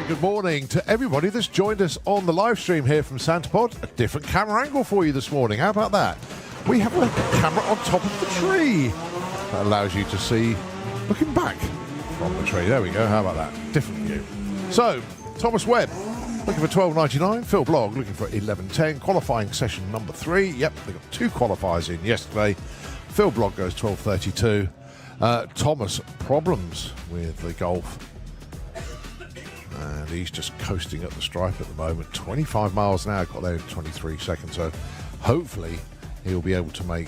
good morning to everybody that's joined us on the live stream here from Santa Pod. A different camera angle for you this morning. How about that? We have a camera on top of the tree that allows you to see looking back from the tree. There we go. How about that? Different view. So, Thomas Webb looking for 12.99. Phil Blogg looking for 11.10. Qualifying session number 3. Yep, they got 2 qualifiers in yesterday. Phil Blogg goes 12.32. Thomas problems with the golf. And he's just coasting up the stripe at the moment. 25 miles an hour, got there in 23 seconds. So hopefully he'll be able to make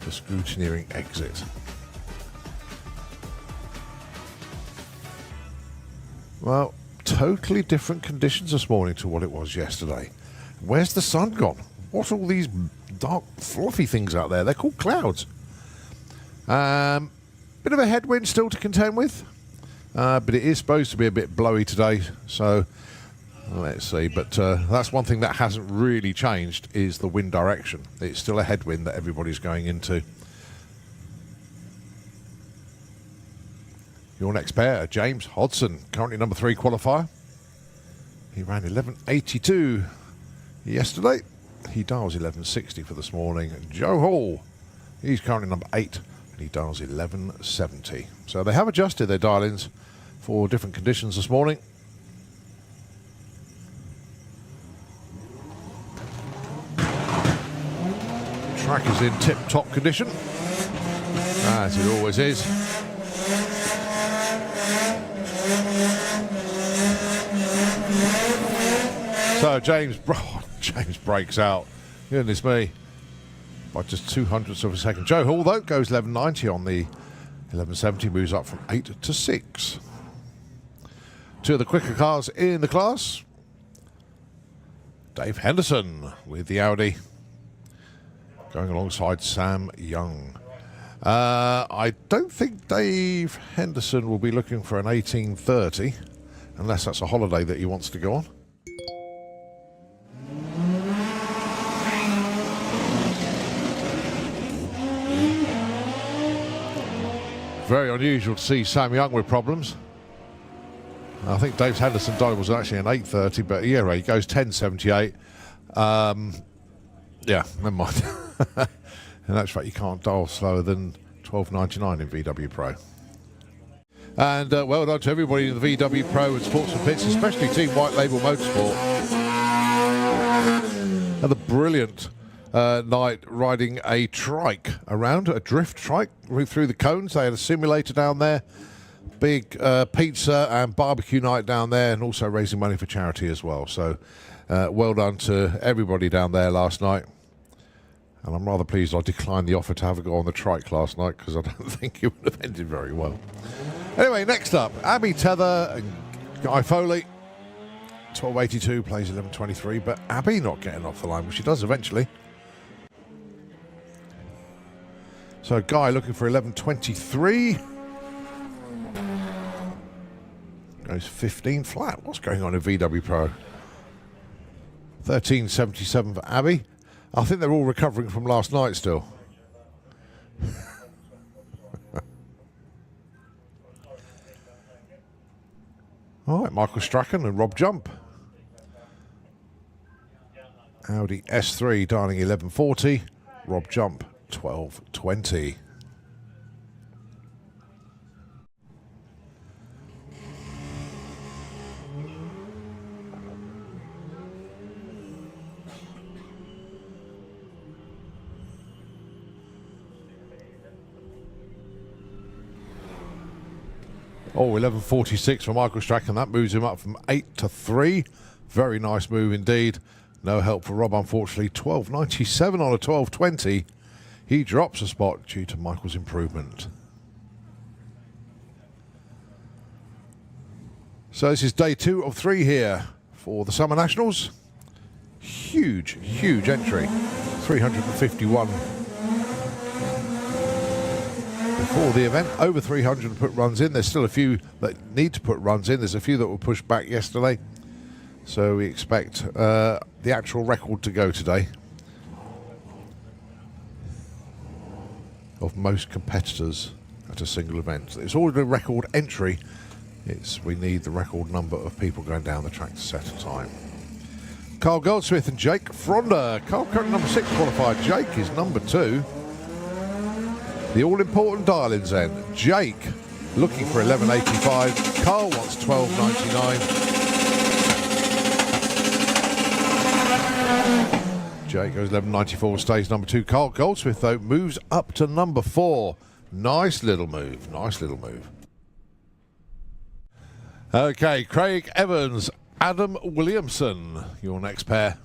the scrutineering exit. Well, totally different conditions this morning to what it was yesterday. Where's the sun gone? What are all these dark, fluffy things out there? They're called clouds. Bit of a headwind still to contend with. But it is supposed to be a bit blowy today, so let's see. But that's one thing that hasn't really changed is the wind direction. It's still a headwind that everybody's going into. Your next pair, James Hodson, currently number 3 qualifier. He ran 11.82 yesterday. He dials 11.60 for this morning. Joe Hall, he's currently number 8, and he dials 11.70. So they have adjusted their dial-ins for different conditions this morning. Track is in tip-top condition, as it always is. So James breaks out. Goodness me. By just 0.02 of a second. Joe Hall, though, goes 11.90 on the 11.70, moves up from 8 to 6. 2 of the quicker cars in the class. Dave Henderson with the Audi, going alongside Sam Young. I don't think Dave Henderson will be looking for an 18.30, unless that's a holiday that he wants to go on. Very unusual to see Sam Young with problems. I think Dave Henderson died was actually an 8.30, but yeah, he goes 10.78. Yeah, never mind. In actual fact, you can't dial slower than 12.99 in VW Pro. And well done to everybody in the VW Pro and Sports and Pits, especially Team White Label Motorsport. Had a brilliant night riding a trike around, a drift trike through the cones. They had a simulator down there, big pizza and barbecue night down there, and also raising money for charity as well. So well done to everybody down there last night. And I'm rather pleased I declined the offer to have a go on the trike last night, because I don't think it would have ended very well. Anyway, next up, Abby Tether and Guy Foley. 12.82 plays 11.23, but Abby not getting off the line, which she does eventually. So Guy looking for 11.23. Goes 15 flat. What's going on in VW Pro? 13.77 for Abby. I think they're all recovering from last night still. All right, Michael Strachan and Rob Jump. Audi S3 dialing 11.40. Rob Jump 12.20. Oh, 11.46 for Michael Strachan. That moves him up from 8 to 3. Very nice move indeed. No help for Rob, unfortunately. 12.97 on a 12.20. He drops a spot due to Michael's improvement. So this is day 2 of 3 here for the Summer Nationals. Huge, huge entry. 351. Before the event, over 300 to put runs in. There's still a few that need to put runs in. There's a few that were pushed back yesterday. So we expect the actual record to go today of most competitors at a single event. It's already a record entry We need the record number of people going down the track to set a time. Carl Goldsmith and Jake Fronder. Carl currently number 6 qualified. Jake is number 2. The all-important dial-ins then. Jake looking for 11.85. Carl wants 12.99. Jake goes 11.94, stays number 2. Carl Goldsmith, though, moves up to number 4. Nice little move. Nice little move. Okay, Craig Evans, Adam Williamson, your next pair.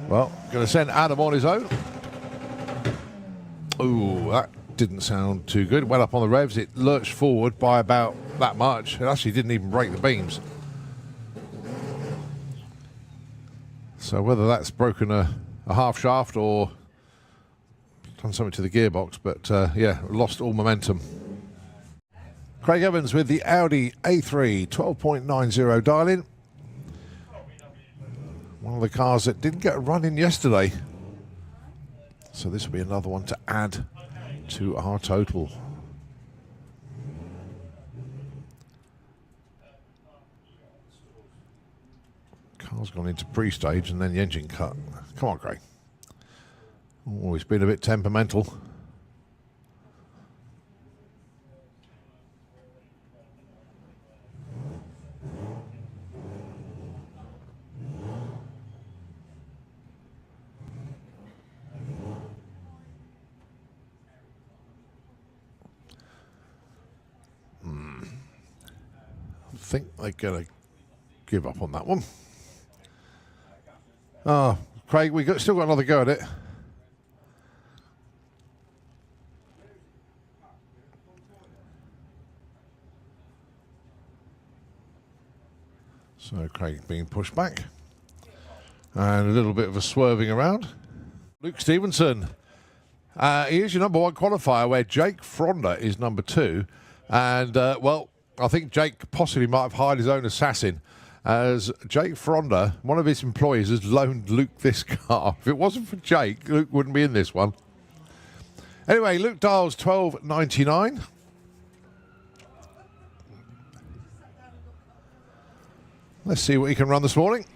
Well, going to send Adam on his own. Ooh, that didn't sound too good. Went up on the revs. It lurched forward by about that much. It actually didn't even break the beams. So whether that's broken a half shaft or done something to the gearbox, but yeah, lost all momentum. Craig Evans with the Audi A3 12.90 dial-in. One of the cars that didn't get a run in yesterday. So this will be another one to add to our total. Car's gone into pre-stage and then the engine cut. Come on, Craig. Oh, he's been a bit temperamental. I think they're going to give up on that one. Oh, Craig, still got another go at it. So Craig being pushed back. And a little bit of a swerving around. Luke Stevenson. He is your number 1 qualifier, where Jake Fronder is number 2. And, well, I think Jake possibly might have hired his own assassin, as Jake Fronder, one of his employees, has loaned Luke this car. If it wasn't for Jake, Luke wouldn't be in this one. Anyway, Luke dials 12.99. Let's see what he can run this morning.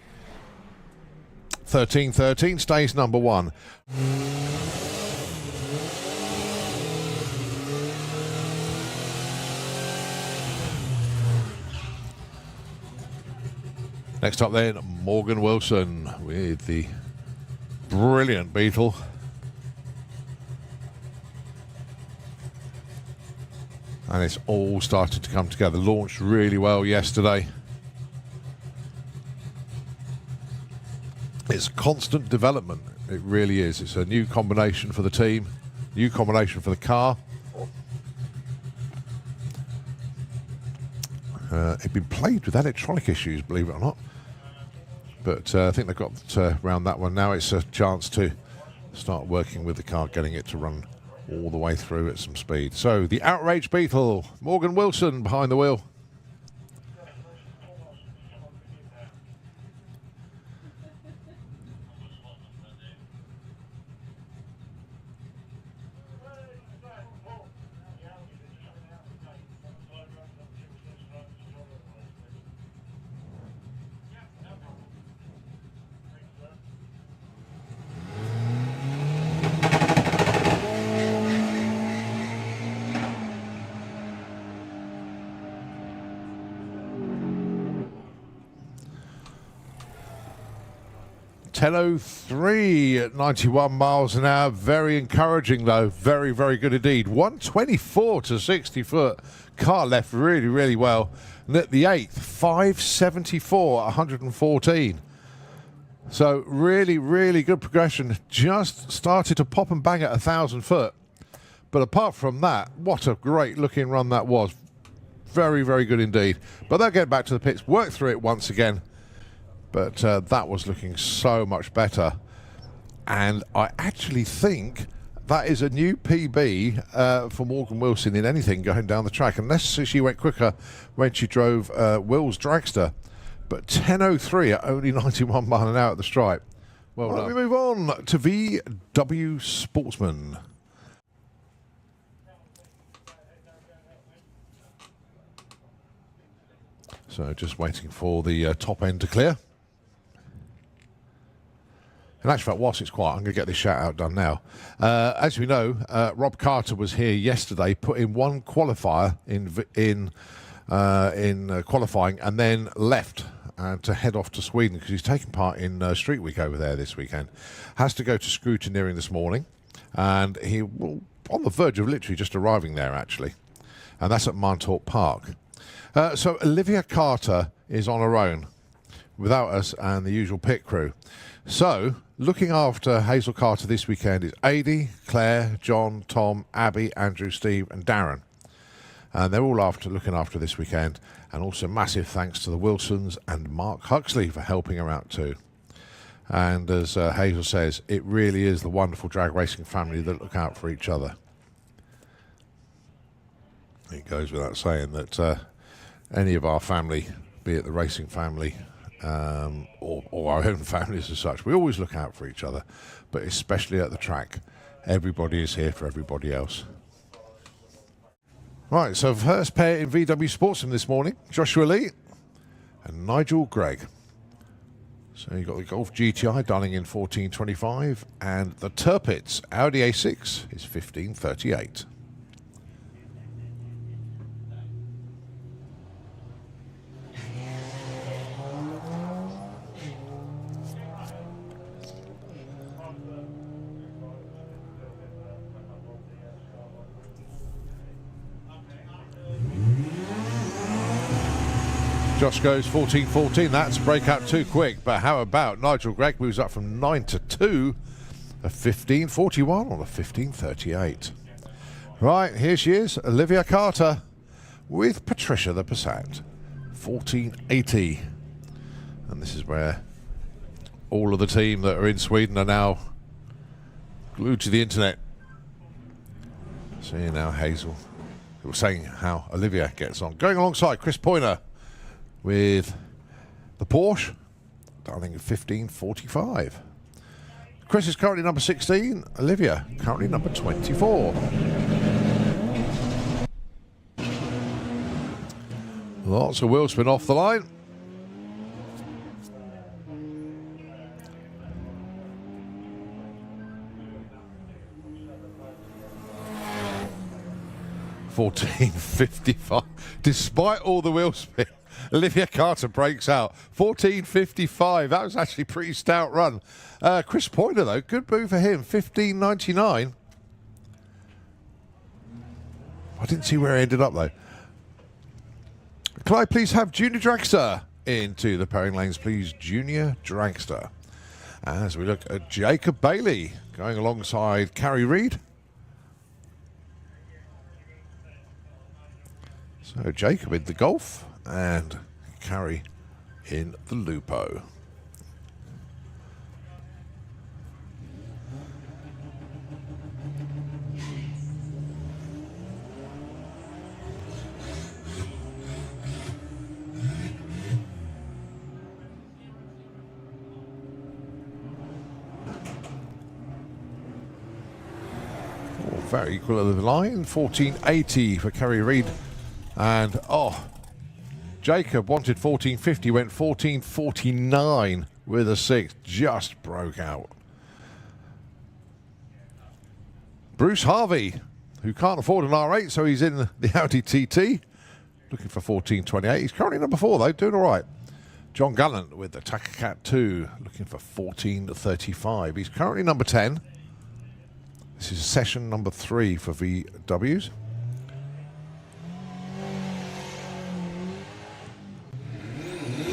13.13, stays number 1. Next up then, Morgan Wilson with the brilliant Beetle. And it's all started to come together. Launched really well yesterday. It's constant development. It really is. It's a new combination for the team, new combination for the car. It'd been plagued with electronic issues, believe it or not. But I think they've got around that one now. It's a chance to start working with the car, getting it to run all the way through at some speed. So the Outrage Beetle, Morgan Wilson behind the wheel. .10.03 at 91 miles an hour. Very encouraging, though. Very, very good indeed. 124 to 60 foot. Car left really, really well. And at the 8th, 574 at 114. So really, really good progression. Just started to pop and bang at 1,000 foot. But apart from that, what a great looking run that was. Very, very good indeed. But they'll get back to the pits, work through it once again. But that was looking so much better. And I actually think that is a new PB for Morgan Wilson in anything going down the track, unless she went quicker when she drove Will's dragster. But 10.03 at only 91 mile an hour at the stripe. Well done. We move on to VW Sportsman. So just waiting for the top end to clear. In actual fact, whilst it's quiet, I'm going to get this shout out done now. As we know, Rob Carter was here yesterday, put in one qualifier in qualifying, and then left to head off to Sweden because he's taking part in Street Week over there this weekend. Has to go to scrutineering this morning, and he will on the verge of literally just arriving there actually, and that's at Montauk Park. So Olivia Carter is on her own without us and the usual pit crew. So looking after Hazel Carter this weekend is Adi, Claire, John, Tom, Abby, Andrew, Steve and Darren. And they're all looking after this weekend. And also massive thanks to the Wilsons and Mark Huxley for helping her out too. And as Hazel says, it really is the wonderful drag racing family that look out for each other. It goes without saying that any of our family, be it the racing family or our own families as such, we always look out for each other, but especially at the track. Everybody is here for everybody else. Right, so first pair in VW Sportsman this morning, Joshua Lee and Nigel Gregg. So you've got the Golf GTI dialing in 14.25 and the Tirpitz Audi A6 is 15.38. Josh goes 14.14. That's breakout too quick. But how about Nigel Gregg moves up from 9 to 2, a 15.41 on a 15.38. Right, here she is, Olivia Carter with Patricia the Passat, 14.80. And this is where all of the team that are in Sweden are now glued to the internet. See now Hazel. We were saying how Olivia gets on. Going alongside Chris Pointer with the Porsche, I think 15.45. Chris is currently number 16. Olivia currently number 24. Lots of wheel spin off the line. $14.55. Despite all the wheel spin, Olivia Carter breaks out. 14.55. That was actually a pretty stout run. Chris Pointer, though, good move for him. 15.99. I didn't see where he ended up, though. Can I please have Junior Dragster into the pairing lanes, please? Junior Dragster. As we look at Jacob Bailey going alongside Carrie Reid. So Jacob in the Golf and Carrie in the Lupo. Oh, very equal of the line. 14.80 for Carrie Reid. And, Jacob wanted 14.50, went 14.49 with a 6. Just broke out. Bruce Harvey, who can't afford an R8, so he's in the Audi TT, looking for 14.28. He's currently number 4, though, doing all right. John Gallant with the Takacat 2, looking for 14.35. He's currently number 10. This is session number 3 for VWs.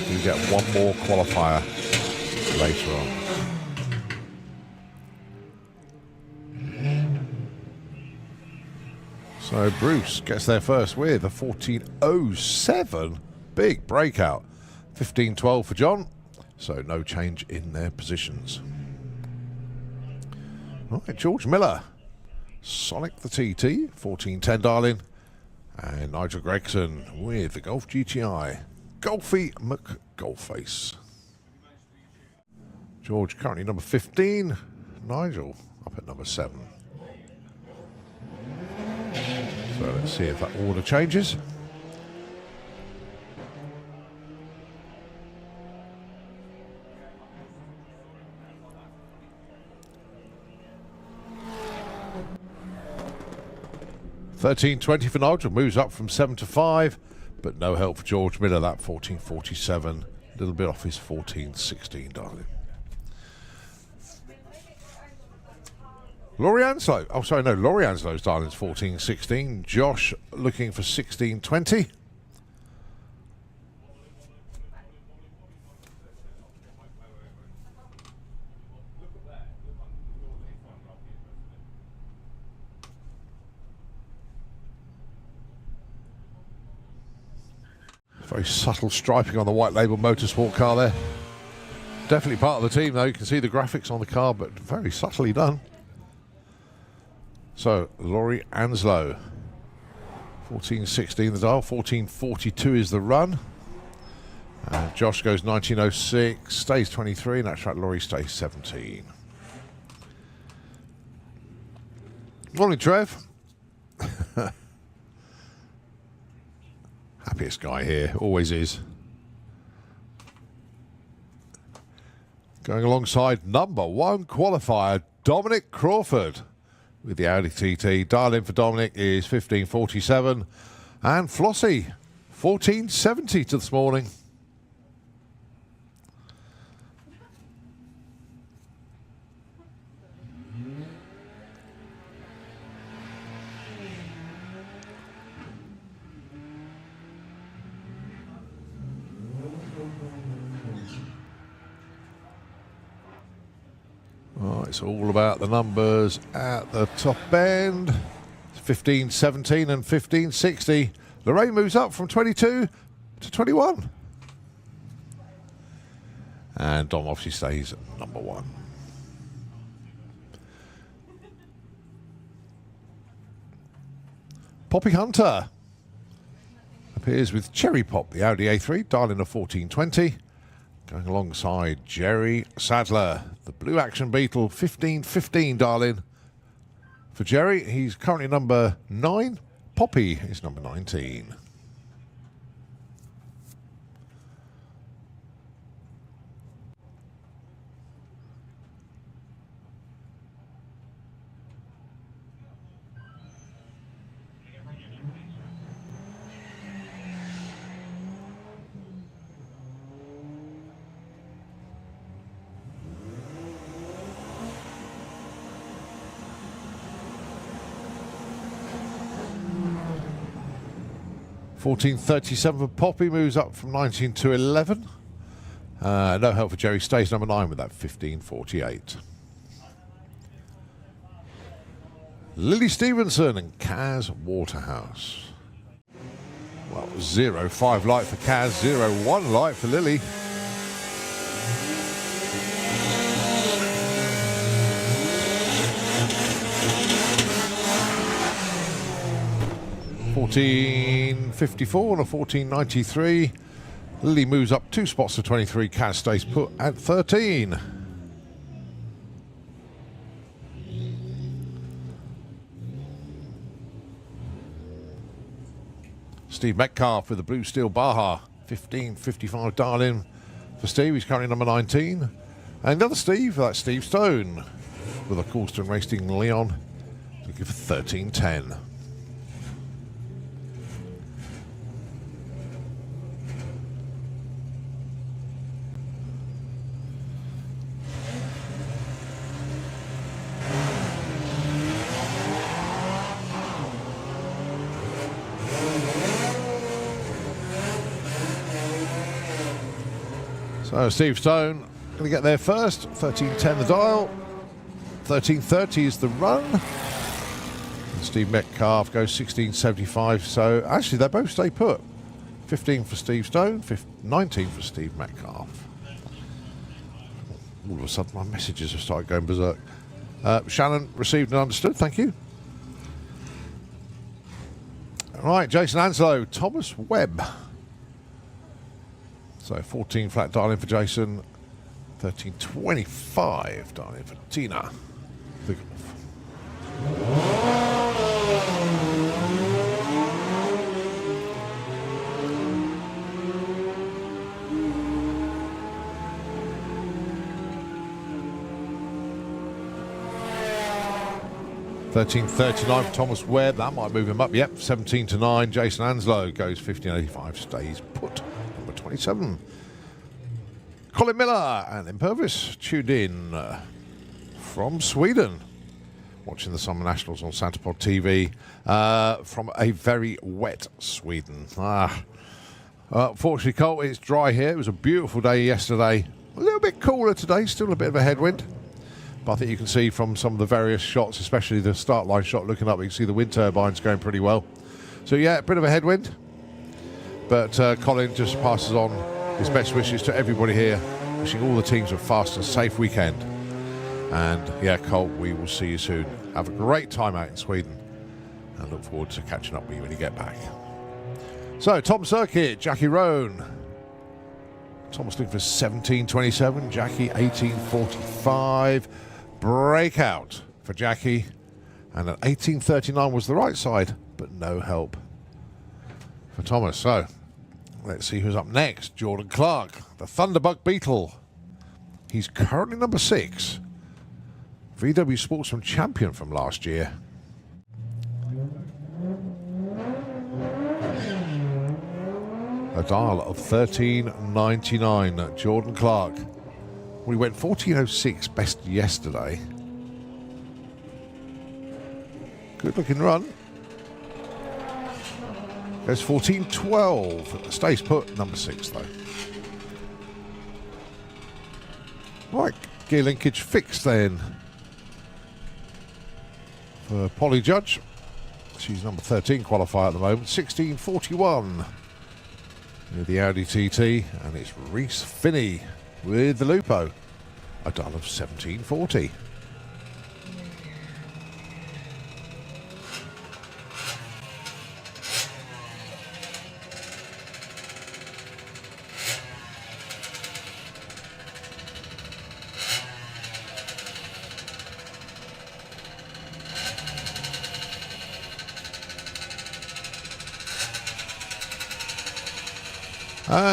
You get one more qualifier later on. So Bruce gets there first with a 14.07. Big breakout. 15.12 for John. So no change in their positions. Right, George Miller. Sonic the TT. 14.10 darling. And Nigel Gregson with the Golf GTI. Golfy McGolface. George currently number 15. Nigel up at number 7. So let's see if that order changes. 13.20 for Nigel, moves up from 7 to 5, but no help for George Miller, that 14.47. A little bit off his 14.16, darling. Laurie Anslow. Oh, sorry, no, Laurie Anslow's darling's 14.16. Josh looking for 16.20. Very subtle striping on the white label motorsport car there. Definitely part of the team, though. You can see the graphics on the car, but very subtly done. So, Laurie Anslow, 14.16 the dial, 14.42 is the run. And Josh goes 19.06, stays 23, and that's right, Laurie stays 17. Morning, Trev. Happiest guy here, always is. Going alongside number 1 qualifier, Dominic Crawford with the Audi TT. Dial in for Dominic is 15.47, and Flossie 14.70 to this morning. Oh, it's all about the numbers at the top end. 15.17 and 15.60. Lorraine moves up from 22 to 21. And Dom obviously stays at number 1. Poppy Hunter appears with Cherry Pop, the Audi A3, dialing a 14.20. Going alongside Jerry Sadler, the Blue Action Beetle, 15.15, darling. For Jerry, he's currently number 9. Poppy is number 19. $14.37 for Poppy, moves up from 19 to 11. No help for Jerry, stays number 9 with that 15.48. Lily Stevenson and Kaz Waterhouse. Well, 0.5 light for Kaz, 0.1 light for Lily. $14.54 and a $14.93. Lily moves up 2 spots to 23. Kaz stays put at 13. Steve Metcalf with the Blue Steel Baja. 15.55 dial-in for Steve. He's currently number 19. And another Steve, that's Steve Stone with a Coulston Racing Leon. Looking for 13.10. So Steve Stone going to get there first. 13.10 the dial. 13.30 is the run. And Steve Metcalf goes 16.75. So actually they both stay put. 15 for Steve Stone, 19 for Steve Metcalf. All of a sudden my messages have started going berserk. Shannon received and understood, thank you. All right, Jason Anslow, Thomas Webb. So 14 flat dial in for Jason, 13.25 dial in for Tina. 13.39 for Thomas Webb. That might move him up. Yep, 17-9. Jason Anslow goes 15.85. Stays put. Number 27. Colin Miller and Impervis tuned in from Sweden. Watching the Summer Nationals on Santapod TV from a very wet Sweden. Fortunately, Colt, it's dry here. It was a beautiful day yesterday. A little bit cooler today, still a bit of a headwind. But I think you can see from some of the various shots, especially the start line shot looking up, you can see the wind turbines going pretty well. So yeah, a bit of a headwind. But Colin just passes on his best wishes to everybody here, wishing all the teams a fast and safe weekend. And yeah, Colt, we will see you soon. Have a great time out in Sweden and look forward to catching up with you when you get back. So, Tom Circuit, Jackie Roan. Thomas looking for 17.27, Jackie 18.45. Breakout for Jackie. And at 18.39 was the right side, but no help for Thomas. So, let's see who's up next. Jordan Clark, the Thunderbug Beetle. He's currently number 6. VW Sportsman champion from last year. A dial of 13.99. Jordan Clark. We went 14.06 best yesterday. Good looking run. Goes 14.12. Stays put, number 6 though. Right, gear linkage fixed then. For Polly Judge, she's number 13 qualifier at the moment, 16.41 with the Audi TT, and it's Reese Finney with the Lupo, a dial of 17.40.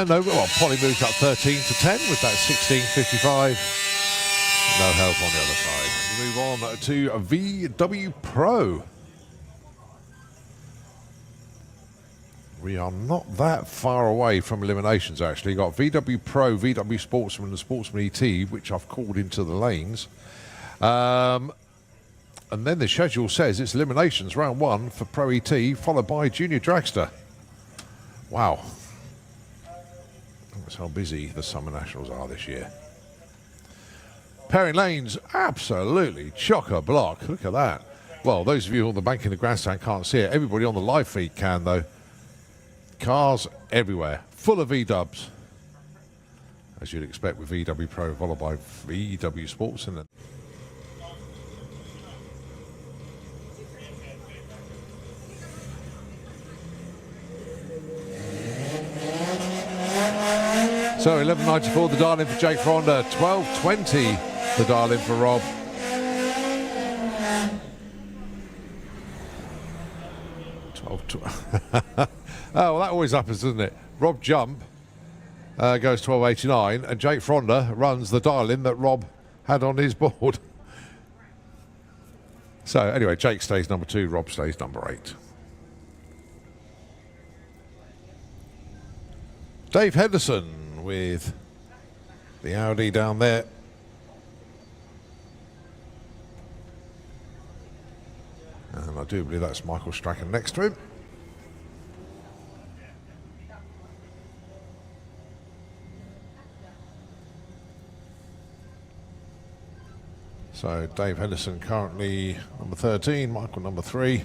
No, well, Polly moves up 13 to 10 with that 16.55. No help on the other side. We move on to a VW Pro. We are not that far away from eliminations, actually. Got VW Pro, VW Sportsman, and Sportsman ET, which I've called into the lanes. And then the schedule says it's eliminations, round 1 for Pro ET, followed by Junior Dragster. Wow. That's how busy the Summer Nationals are this year. Pairing lanes, absolutely chock-a-block. Look at that. Well, those of you on the bank in the grandstand can't see it. Everybody on the live feed can, though. Cars everywhere, full of V-dubs. As you'd expect with VW Pro, followed by VW Sports. And so 11.94 the dial in for Jake Fronda, 12.20 the dial in for Rob. Oh, well, that always happens, doesn't it? Rob Jump goes 12.89 and Jake Fronda runs the dial in that Rob had on his board. So anyway, Jake stays number 2, Rob stays number 8. Dave Henderson with the Audi down there. And I do believe that's Michael Strachan next to him. So Dave Henderson currently number 13, Michael number 3,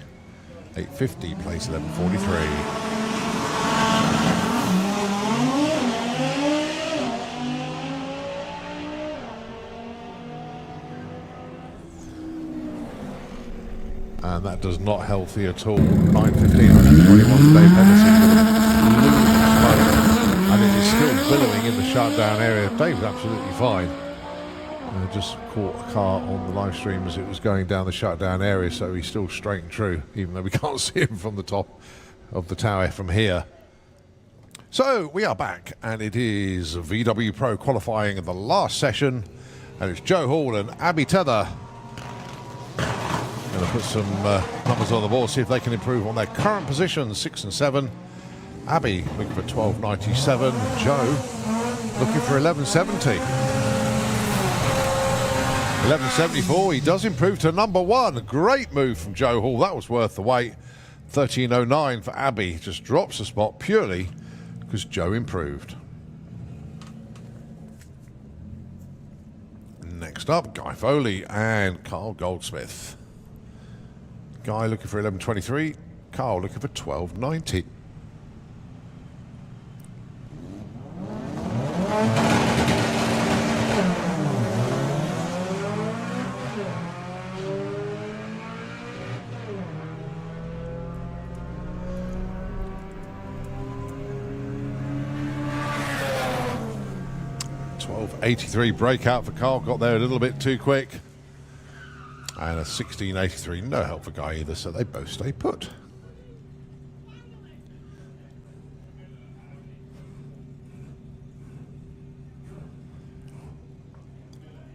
850, place 11.43. And that does not healthy at all. 9.15, 121 Dave Henderson. And it is still billowing in the shutdown area. Dave's absolutely fine. Just caught a car on the live stream as it was going down the shutdown area, so he's still straight and true, even though we can't see him from the top of the tower from here. So we are back, and it is VW Pro qualifying in the last session, and it's Joe Hall and Abby Tether. And going to put some numbers on the board, see if they can improve on their current positions. 6 and 7. Abby looking for 12.97. Joe looking for 11.70. 11.74. He does improve to number 1. Great move from Joe Hall. That was worth the wait. 13.09 for Abby. Just drops a spot purely because Joe improved. Next up, Guy Foley and Carl Goldsmith. Guy looking for 11.23. Carl looking for 12.90. $12.83 breakout for Carl, got there a little bit too quick. And a 16.83, no help for Guy either, so they both stay put.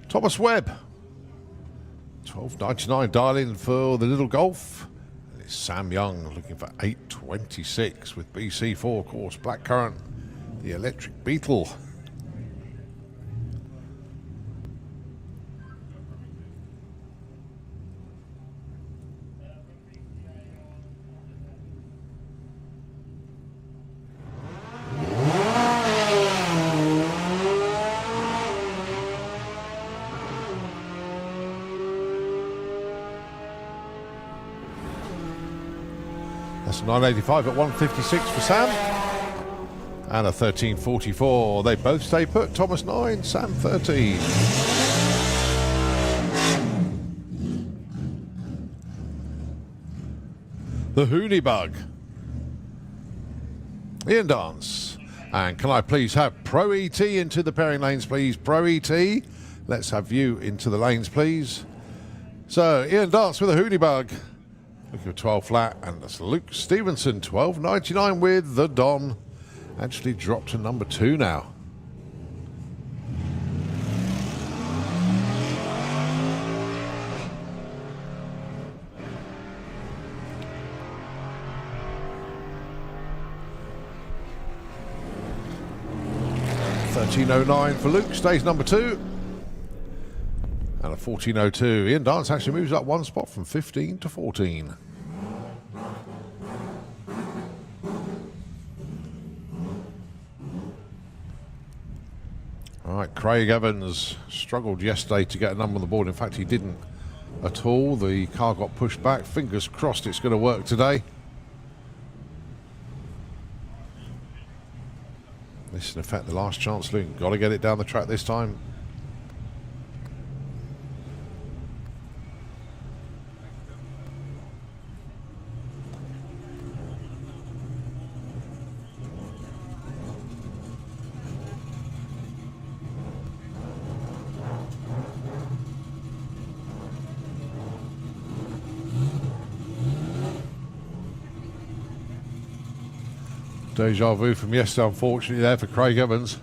Thomas Webb, 12.99 dial-in for the Little Golf. And it's Sam Young looking for 8.26 with BC4, of course, Blackcurrant, the Electric Beetle. That's a 9.85 at 1.56 for Sam. And a 13.44. They both stay put. Thomas 9, Sam 13. The Hooney Bug. Ian Dance. And can I please have Pro ET into the pairing lanes, please? Pro ET. Let's have you into the lanes, please. So, Ian Dance with a Hooney Bug. Looking for 12 flat, and that's Luke Stevenson, 12.99 with the Don. Actually dropped to number 2 now. $13.09 for Luke, stays number 2. And a 14.02. Ian Dance actually moves up 1 spot from 15 to 14. All right, Craig Evans struggled yesterday to get a number on the board. In fact, he didn't at all. The car got pushed back. Fingers crossed it's going to work today. This is in effect the last chance, Luke. Got to get it down the track this time. Deja vu from yesterday, unfortunately, there for Craig Evans.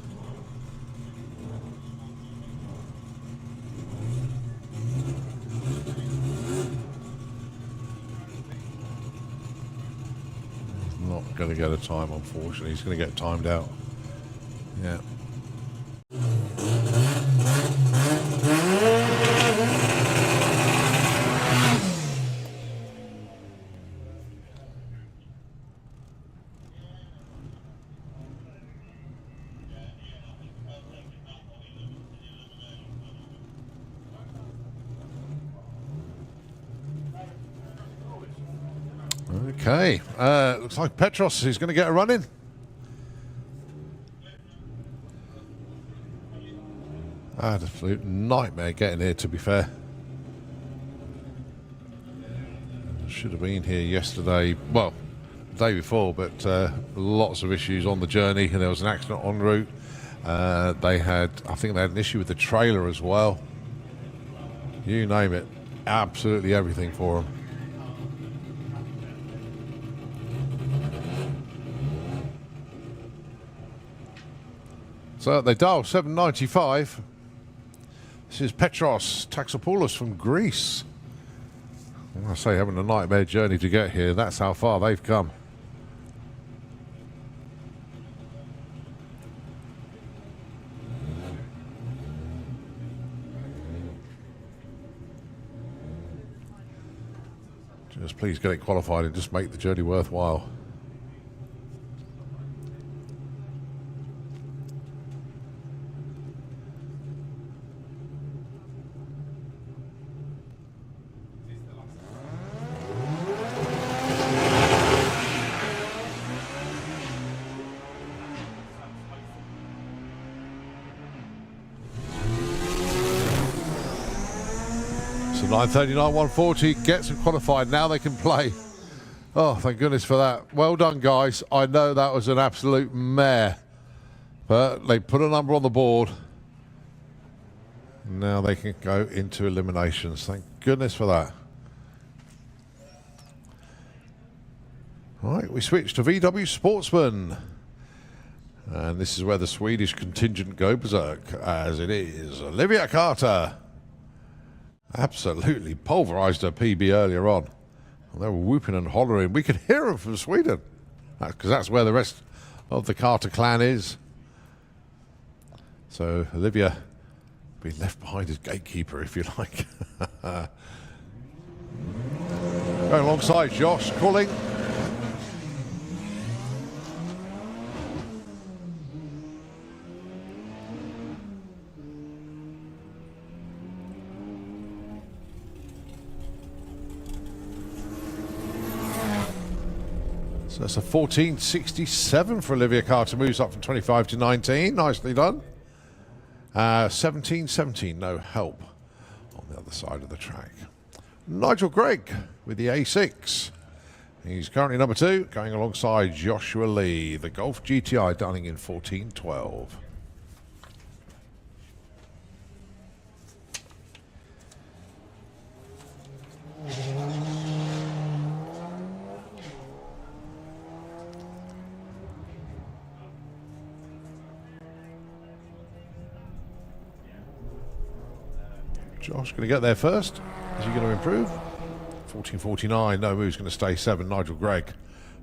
Not going to get a time, unfortunately. He's going to get timed out. Yeah. Okay, looks like Petros is going to get a run in. Absolute nightmare getting here, to be fair. Should have been here yesterday, well, the day before, but lots of issues on the journey, and there was an accident en route. I think they had an issue with the trailer as well. You name it, absolutely everything for them. So they dial 795. This is Petros Taxopoulos from Greece. I say, having a nightmare journey to get here. That's how far they've come. Just please get it qualified and just make the journey worthwhile. So 9:39, 140 gets them qualified. Now they can play. Oh, thank goodness for that. Well done, guys. I know that was an absolute mare, but they put a number on the board. Now they can go into eliminations. Thank goodness for that. All right, we switch to VW Sportsman. And this is where the Swedish contingent go berserk, as it is Olivia Carter. Absolutely pulverised her PB earlier on. They were whooping and hollering. We could hear them from Sweden, because that's where the rest of the Carter clan is. So Olivia being left behind as gatekeeper, if you like. Going alongside Josh, calling. So that's a 14.67 for Olivia Carter. Moves up from 25 to 19. Nicely done. 17.17. No help on the other side of the track. Nigel Gregg with the A6. He's currently number 2, going alongside Joshua Lee. The Golf GTI done in 14.12. Josh going to get there first. Is he going to improve? 14.49. No move's going to stay 7. Nigel Gregg,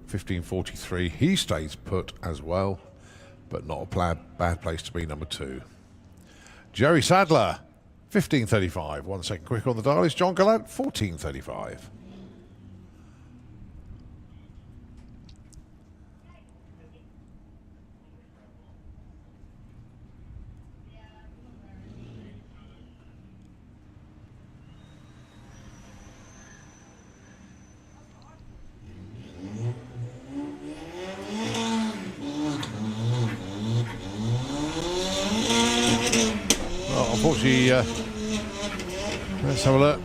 15.43. He stays put as well, but not a bad place to be, number 2. Jerry Sadler, 15.35. 1 second quick on the dial is John Gallant, 14.35. Unfortunately, let's have a look.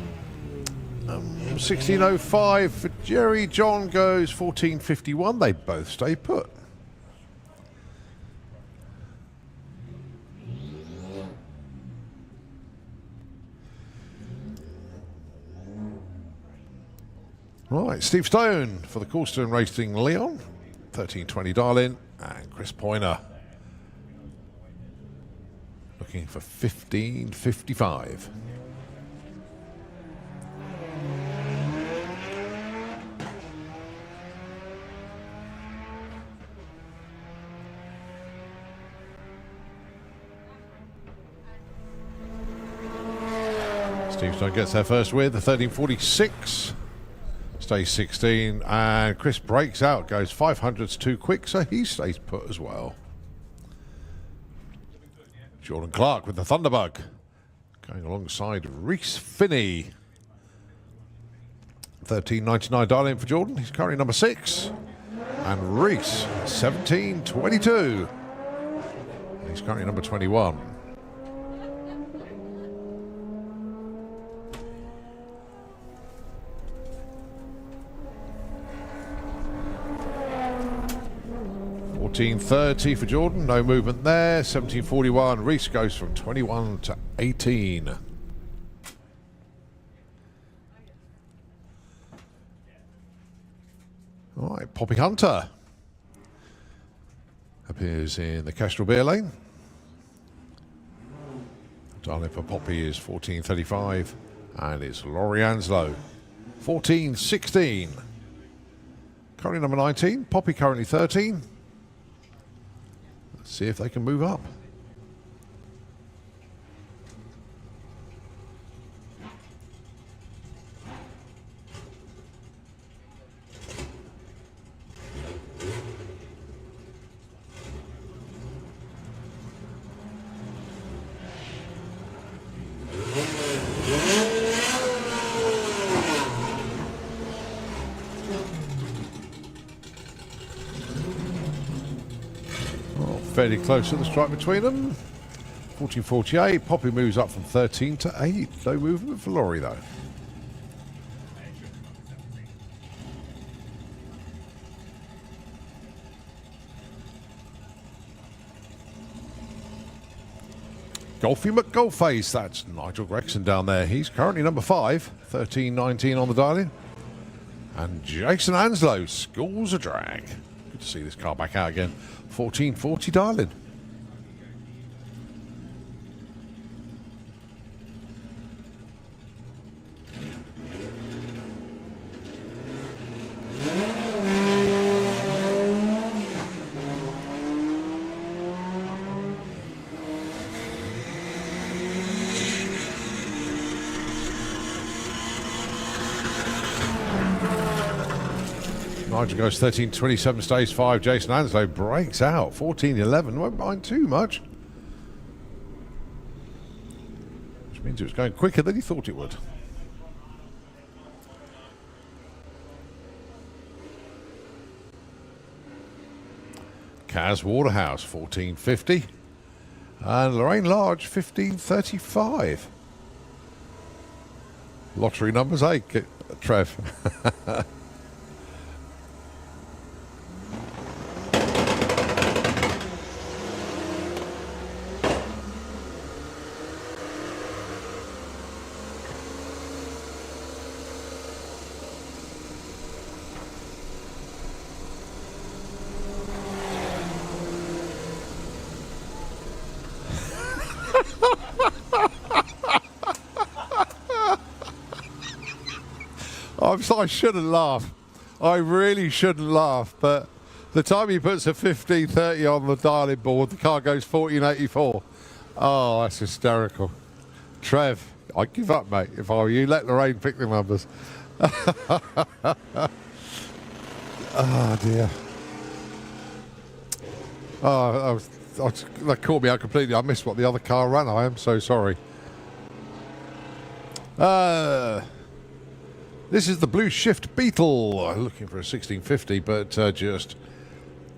16.05 for Jerry. John goes 14.51. They both stay put. Right, Steve Stone for the Coolstone Racing Leon. 13.20 dial in. And Chris Poyner looking for 15.55. Steve Stone gets there first with the 13.46. Stays 16, and Chris breaks out, goes 500s too quick, so he stays put as well. Jordan Clark with the Thunderbug, going alongside Reese Finney. 13.99 dial in for Jordan. He's currently number 6, and Reese 17.22. He's currently number 21. $14.30 for Jordan, no movement there. 17.41. Reese goes from 21 to 18. All right, Poppy Hunter appears in the Kestrel Beer Lane. Dialing for Poppy is 14.35, and it's Laurie Anslow, 14-16. Currently number 19. Poppy currently 13. Let's see if they can move up. Fairly close to the strike between them. 14.48. Poppy moves up from 13 to 8. No movement for Laurie though. Golfy McGolface, that's Nigel Gregson down there. He's currently number 5. 13.19 on the dial-in. And Jason Anslow, Schools a Drag. Good to see this car back out again. 14.40 dial-in. Nigel goes 13.27, stays 5. Jason Anslow breaks out 14.11. Won't mind too much. Which means it was going quicker than he thought it would. Kaz Waterhouse 14.50. And Lorraine Large 15.35. Lottery numbers, eh, Trev? I shouldn't laugh. I really shouldn't laugh, but the time he puts a 15.30 on the dialing board, the car goes 14.84. Oh, that's hysterical. Trev, I'd give up, mate, if I were you. Let Lorraine pick the numbers. Oh, dear. Oh, that caught me out completely. I missed what the other car ran. I am so sorry. This is the Blue Shift Beetle, looking for a 1650, but just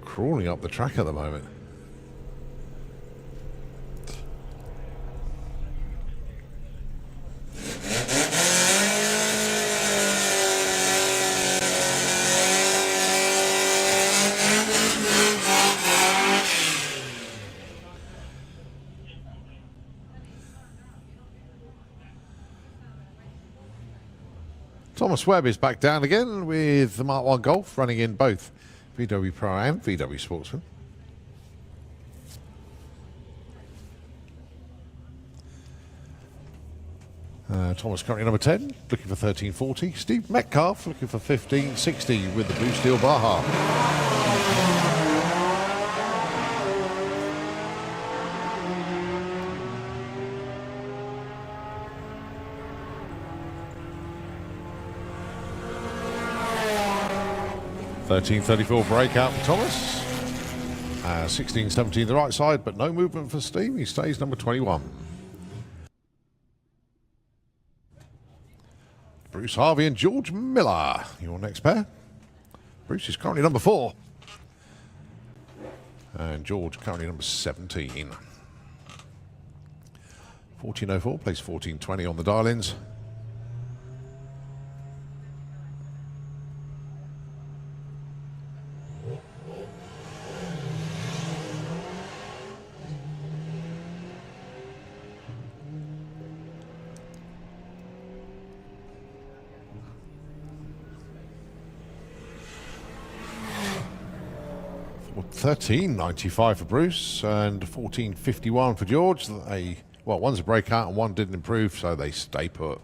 crawling up the track at the moment. Thomas Webb is back down again with the Mark 1 Golf, running in both VW Pro and VW Sportsman. Thomas currently number 10, looking for 13.40. Steve Metcalf looking for 15.60 with the Blue Steel Baja. 13.34 breakout for Thomas. 16.17 the right side, but no movement for Steve. He stays number 21. Bruce Harvey and George Miller, your next pair. Bruce is currently number 4. And George currently number 17. 14.04, place 14.20 on the dial-ins. $13.95 for Bruce and $14.51 for George. Well, one's a breakout and one didn't improve, so they stay put.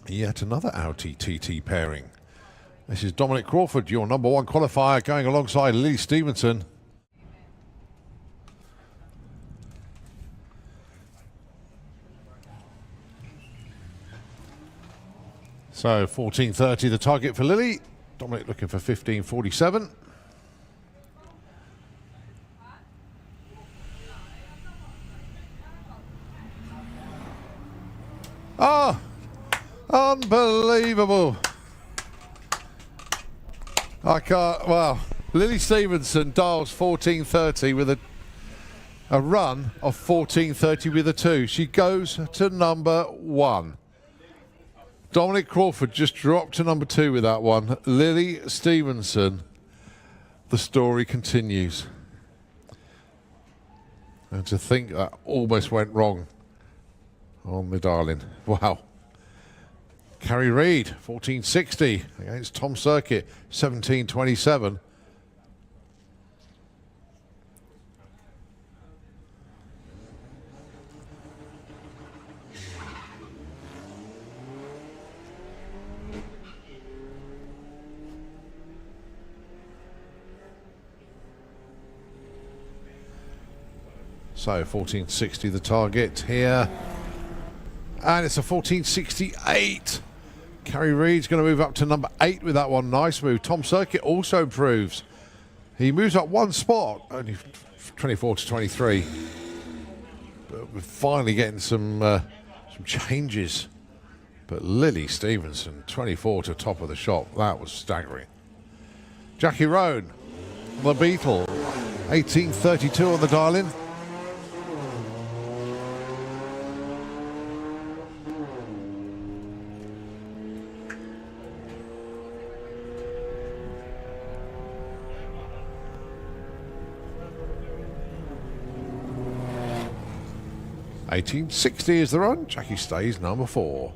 Yet another Audi TT pairing. This is Dominic Crawford, your number one qualifier, going alongside Lily Stevenson. So 14.30 the target for Lily. Dominic looking for 15.47. Oh, unbelievable. I can't, wow. Lily Stevenson dials 14.30 with a run of 14.30 with a 2. She goes to number 1. Dominic Crawford just dropped to number 2 with that one. Lily Stevenson, the story continues. And to think that almost went wrong on the dialing. Wow. Carrie Reid, 14.60 against Tom Circuit, 17.27. So 14.60 the target here. And it's a 14.68. Carrie Reid's going to move up to number 8 with that one. Nice move. Tom Circuit also improves. He moves up 1 spot, only 24 to 23. But we're finally getting some changes. But Lily Stevenson, 24 to top of the shop. That was staggering. Jackie Roan, the Beetle, 18.32 on the dial-in. $18.60 is the run. Jackie stays number 4.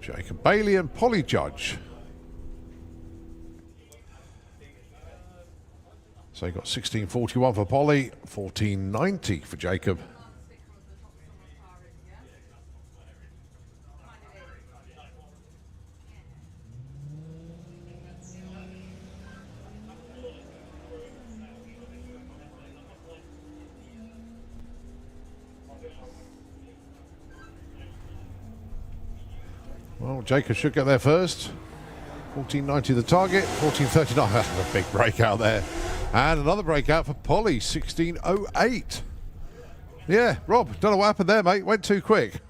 Jacob Bailey and Polly Judge. So you got 16.41 for Polly, 14.90 for Jacob. Well, Jacob should get there first. 14.90 the target, 14.39. That's a big breakout there. And another breakout for Polly, 16.08. Yeah, Rob, don't know what happened there, mate. Went too quick.